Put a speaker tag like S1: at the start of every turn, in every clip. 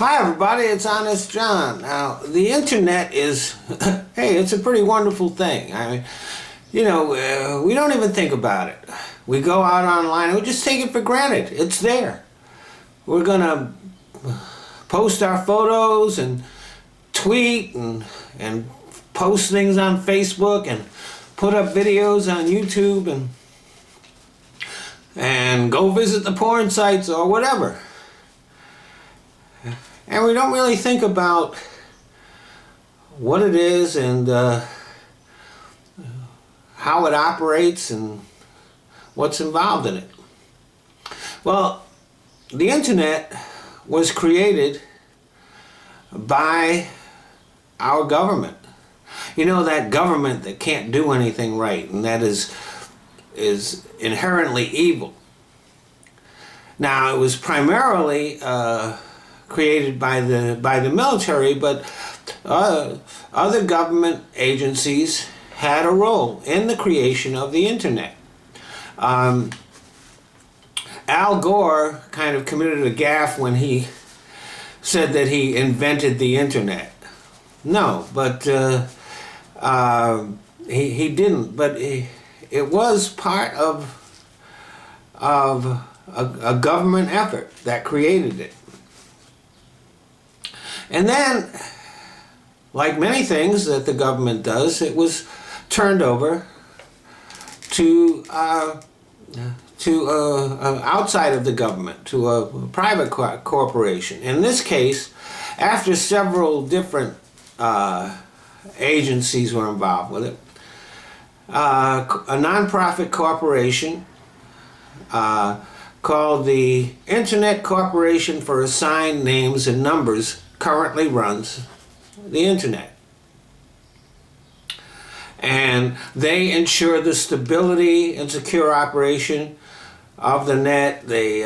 S1: Hi everybody, it's Honest John. Now, the internet is, hey, it's a pretty wonderful thing. I mean, we don't even think about it. We go out online and we just take it for granted. It's there. We're gonna post our photos and tweet and post things on Facebook and put up videos on YouTube and go visit the porn sites or whatever. And we don't really think about what it is and how it operates and what's involved in it. Well, the internet was created by our government. You know, that government that can't do anything right, and that is inherently evil. Now, it was primarily created by the military, but other government agencies had a role in the creation of the internet. Al Gore kind of committed a gaffe when he said that he invented the internet. No, but he didn't. But it was part of a government effort that created it. And then, like many things that the government does, it was turned over to outside of the government, to a private corporation. In this case, after several different agencies were involved with it, a nonprofit corporation called the Internet Corporation for Assigned Names and Numbers currently runs the internet. And they ensure the stability and secure operation of the net. They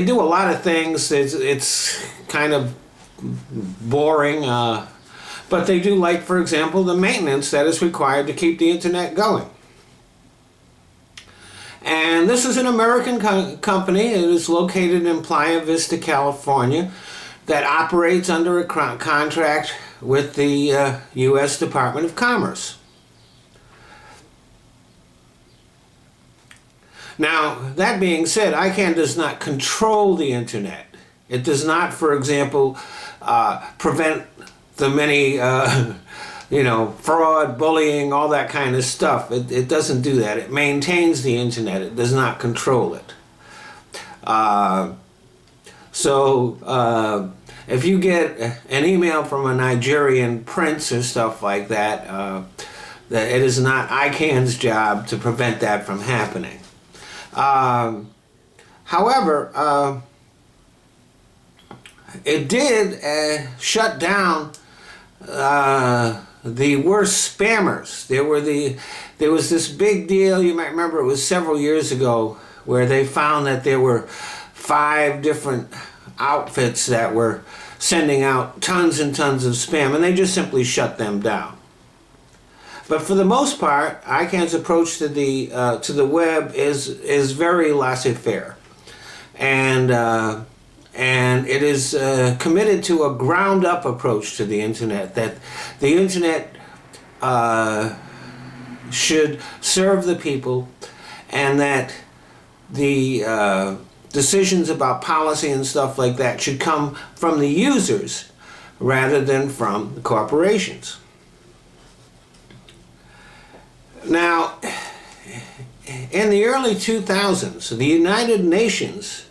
S1: do a lot of things. It's kind of boring, but they do, like, for example, the maintenance that is required to keep the internet going. And this is an American company. It is located in Playa Vista, California, that operates under a contract with the U.S. Department of Commerce. Now, that being said, ICANN does not control the internet. It does not, for example, prevent the many, fraud, bullying, all that kind of stuff. It doesn't do that. It maintains the internet. It does not control it. If you get an email from a Nigerian prince or stuff like that, that it is not ICANN's job to prevent that from happening. However, it did shut down the worst spammers. There was this big deal, you might remember it was several years ago, where they found that there were 5 different outfits that were sending out tons and tons of spam, and they just simply shut them down. But for the most part, ICANN's approach to the web is very laissez-faire, and it is committed to a ground-up approach to the internet. That the internet should serve the people, and that the decisions about policy and stuff like that should come from the users rather than from the corporations. Now, in the early 2000s, the United Nations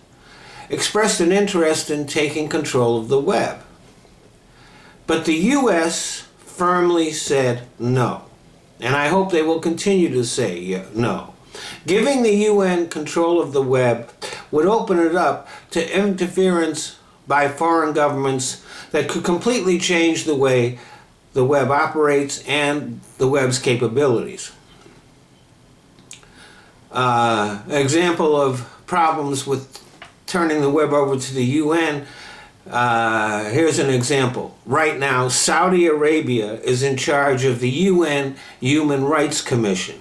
S1: expressed an interest in taking control of the web. But the U.S. firmly said no. And I hope they will continue to say no. Giving the UN control of the web would open it up to interference by foreign governments that could completely change the way the web operates and the web's capabilities. Example of problems with turning the web over to the UN, here's an example. Right now, Saudi Arabia is in charge of the UN Human Rights Commission.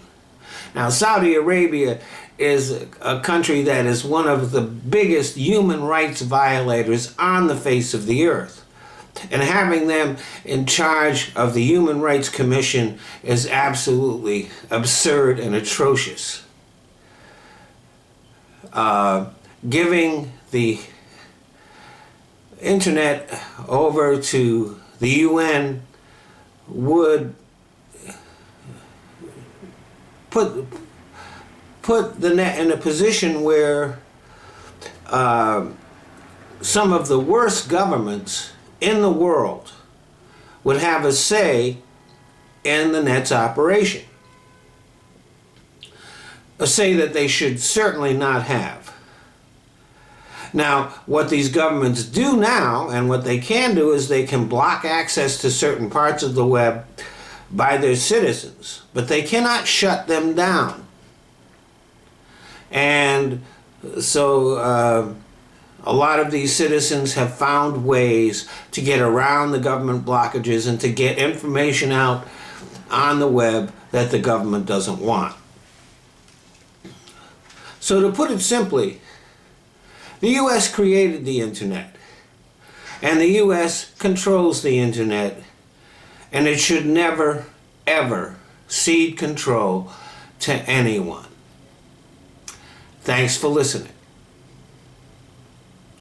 S1: Now, Saudi Arabia is a country that is one of the biggest human rights violators on the face of the earth. And having them in charge of the Human Rights Commission is absolutely absurd and atrocious. Giving the internet over to the UN would put the net in a position where some of the worst governments in the world would have a say in the net's operation. A say that they should certainly not have. Now, what these governments do now, and what they can do, is they can block access to certain parts of the web by their citizens, but they cannot shut them down. And so a lot of these citizens have found ways to get around the government blockages and to get information out on the web that the government doesn't want. So to put it simply, the U.S. created the internet, and the U.S. controls the internet, and it should never, ever cede control to anyone. Thanks for listening.